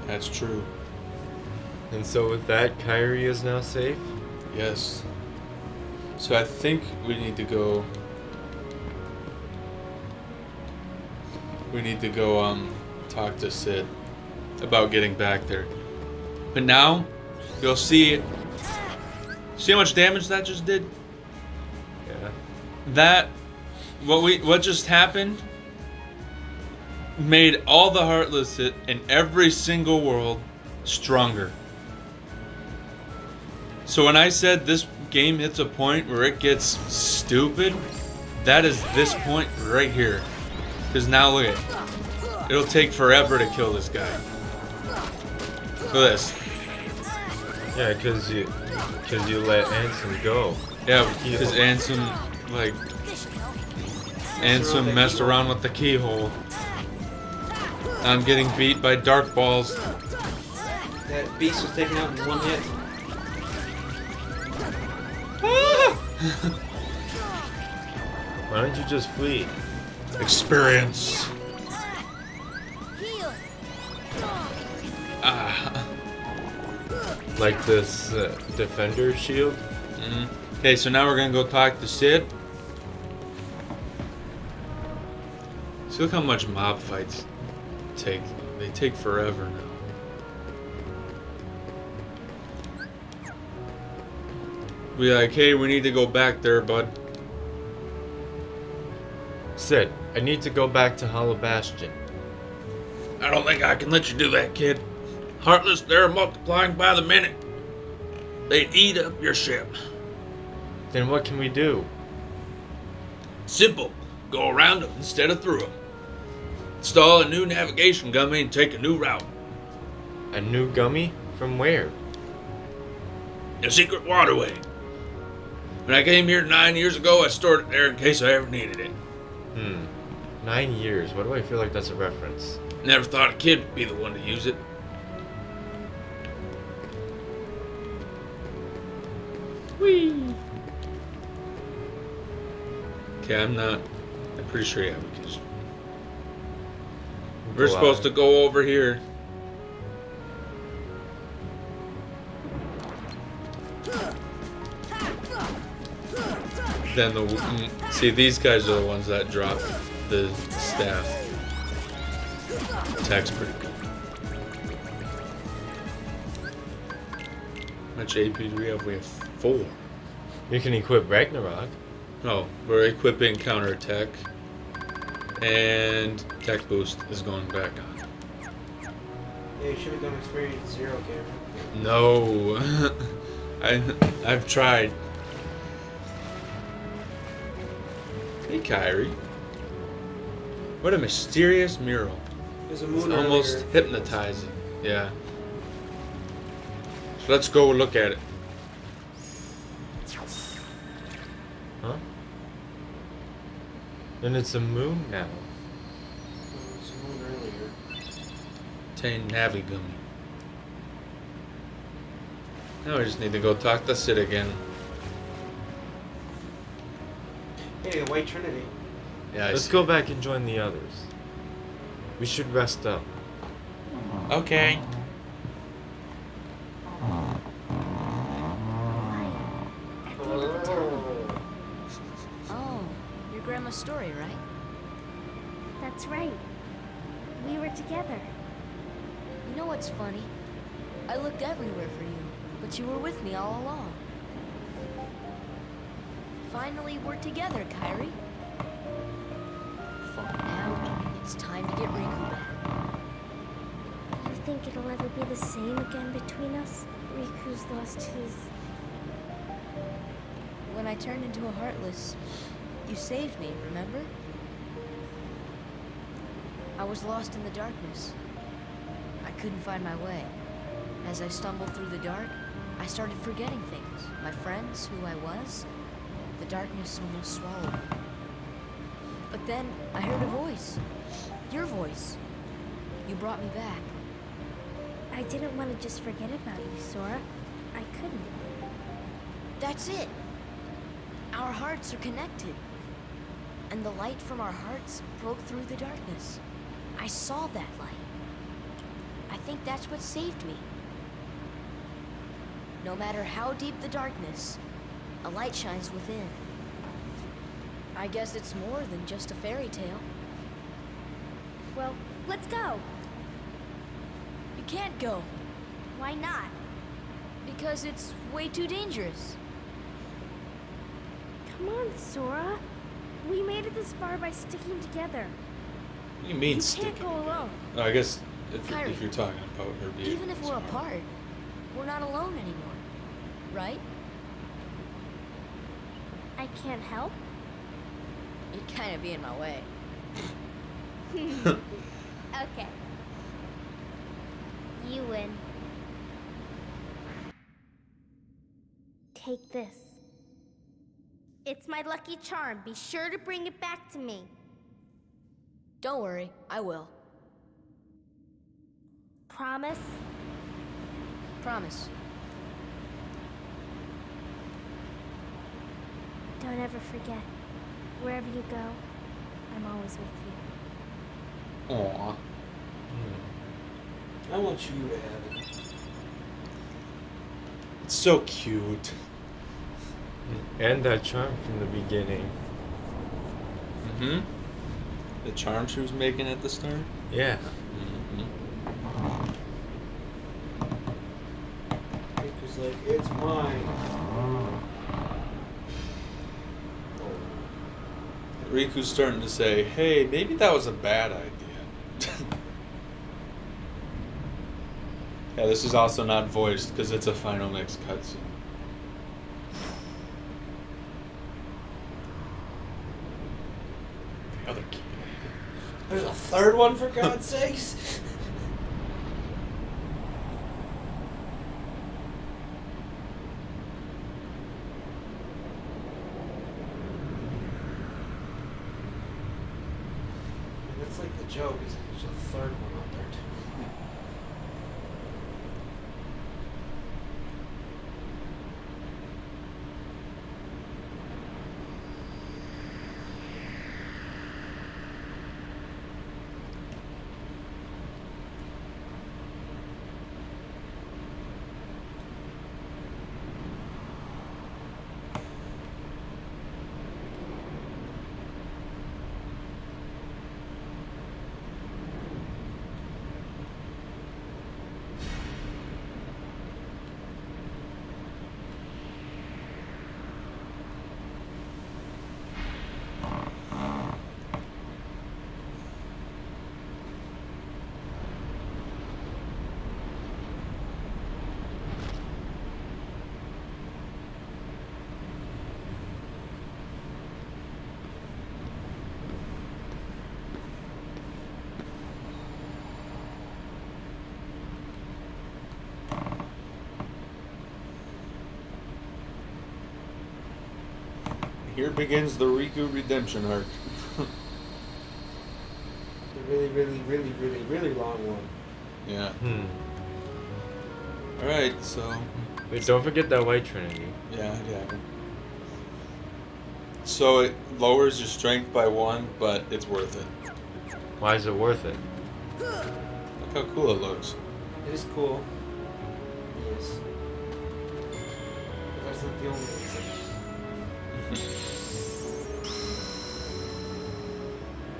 That's true. And so with that, Kairi is now safe? Yes. So I think we need to go... talk to Sid about getting back there. But now, you'll see... See how much damage that just did? Yeah. What just happened made all the Heartless in every single world stronger. So when I said this game hits a point where it gets stupid, that is this point right here. Because now look at it. It'll take forever to kill this guy. Look at this. Yeah, because you let Ansem go. Yeah, because Ansem, like... Ansem messed around with the keyhole. I'm getting beat by dark balls. That beast was taken out in one hit. Why don't you just flee? Experience. Like this defender shield? Okay, so now we're gonna go talk to Sid. See, look how much mob fights take. They take forever now. Be like, hey, we need to go back there, bud. Sid, I need to go back to Hollow Bastion. I don't think I can let you do that, kid. Heartless, they're multiplying by the minute. They'd eat up your ship. Then what can we do? Simple. Go around them instead of through them. Install a new navigation gummy and take a new route. A new gummy? From where? A secret waterway. When I came here 9 years ago, I stored it there in case I ever needed it. 9 years. Why do I feel like that's a reference? Never thought a kid would be the one to use it. Whee! Okay, I'm pretty sure, yeah, we're supposed to go over here. Then see, these guys are the ones that drop the staff. Attack's pretty good. How much AP do we have? We have 4. You can equip Ragnarok. Oh, we're equipping counterattack. And attack boost is going back on. Yeah, you should have done experience 0, Cameron. No. I've tried. Hey, Kairi. What a mysterious mural. There's a moon It's almost earlier. hypnotizing. Yeah. So let's go look at it. Huh? And it's a moon now. There's a moon earlier. Obtain Navi Gummy. Now we just need to go talk to Sid again. Hey, White Trinity. Yeah, Let's go back and join the others. We should rest up. Okay. Oh, your grandma's story, right? That's right. We were together. You know what's funny? I looked everywhere for you, but you were with me all along. Finally, we're together, Kairi. Now, it's time to get Riku back. You think it'll ever be the same again between us? Riku's lost his... When I turned into a Heartless, you saved me, remember? I was lost in the darkness. I couldn't find my way. As I stumbled through the dark, I started forgetting things. My friends, who I was. The darkness almost swallowed me. But then, I heard a voice. Your voice. You brought me back. I didn't want to just forget about you, Sora. I couldn't. That's it. Our hearts are connected. And the light from our hearts broke through the darkness. I saw that light. I think that's what saved me. No matter how deep the darkness, a light shines within. I guess it's more than just a fairy tale. Well, let's go. You can't go. Why not? Because it's way too dangerous. Come on, Sora. We made it this far by sticking together. What do you mean You sticking? can't go alone. No, I guess if Kyrie, you're talking about her being... Even if we're apart, we're not alone anymore, right? I can't help. You'd kind of be in my way. Okay. You win. Take this. It's my lucky charm. Be sure to bring it back to me. Don't worry, I will. Promise? Promise. Don't ever forget. Wherever you go, I'm always with you. Aww. I want you to have it. It's so cute. And that charm from the beginning. Mm-hmm. The charm she was making at the start? Yeah. Mm-hmm. Riku's like, it's mine. Riku's starting to say, hey, maybe that was a bad idea. Yeah, this is also not voiced because it's a Final Mix cutscene. The other key. There's a third one, for God's sakes. That's like the joke, is that there's a third one out there too. Here begins the Riku redemption arc. The really long one. Yeah. Alright, so... Wait, don't forget that white trinity. Yeah. So it lowers your strength by 1, but it's worth it. Why is it worth it? Look how cool it looks. It is cool. It is. But that's not the only thing.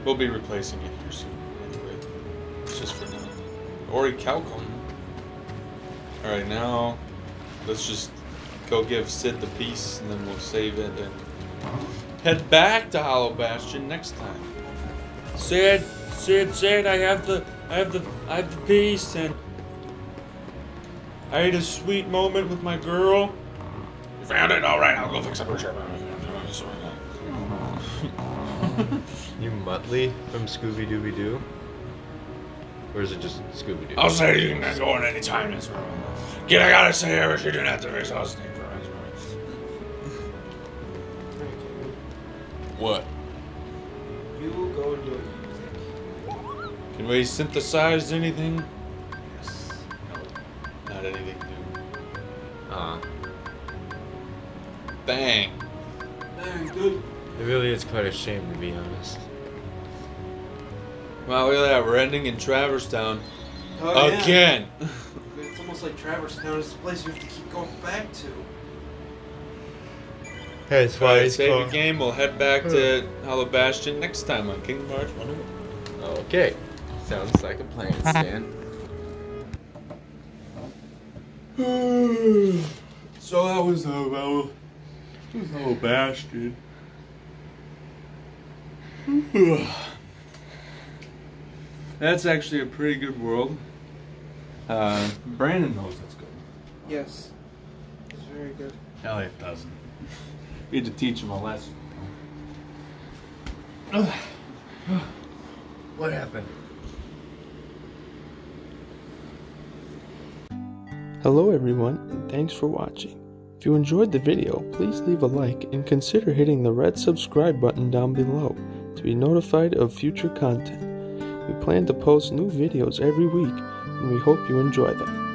We'll be replacing it here soon. Anyway, it's just for now. Ori Calcum. Alright, now let's just go give Sid the piece and then we'll save it and head back to Hollow Bastion next time. Sid, I have the piece and I had a sweet moment with my girl. You found it? Alright, I'll go fix up her shirt. You Muttley from Scooby-Dooby-Doo? Or is it just Scooby-Doo? I'll say you can go in any time this room. Kid, I gotta say, I wish you didn't have to fix all this thing for us. What? You go and do what you think. Can we synthesize anything? Yes. No, not anything new. Bang. Very good. It really is quite a shame, to be honest. Wow, look at that. We're ending in Traverse Town. Oh, again. Yeah. It's almost almost like Traverse Town is the place you have to keep going back to. That's why it's save called... the game. We'll head back to Hollow Bastion next time on Kingdom Hearts 101. Okay. Sounds like a plan, Stan. So that was Hollow Bastion. That's actually a pretty good world. Brandon knows it's good. Yes. It's very good. Elliot doesn't. We had to teach him a lesson. What happened? Hello everyone, and thanks for watching. If you enjoyed the video, please leave a like and consider hitting the red subscribe button down below to be notified of future content. We plan to post new videos every week, and we hope you enjoy them.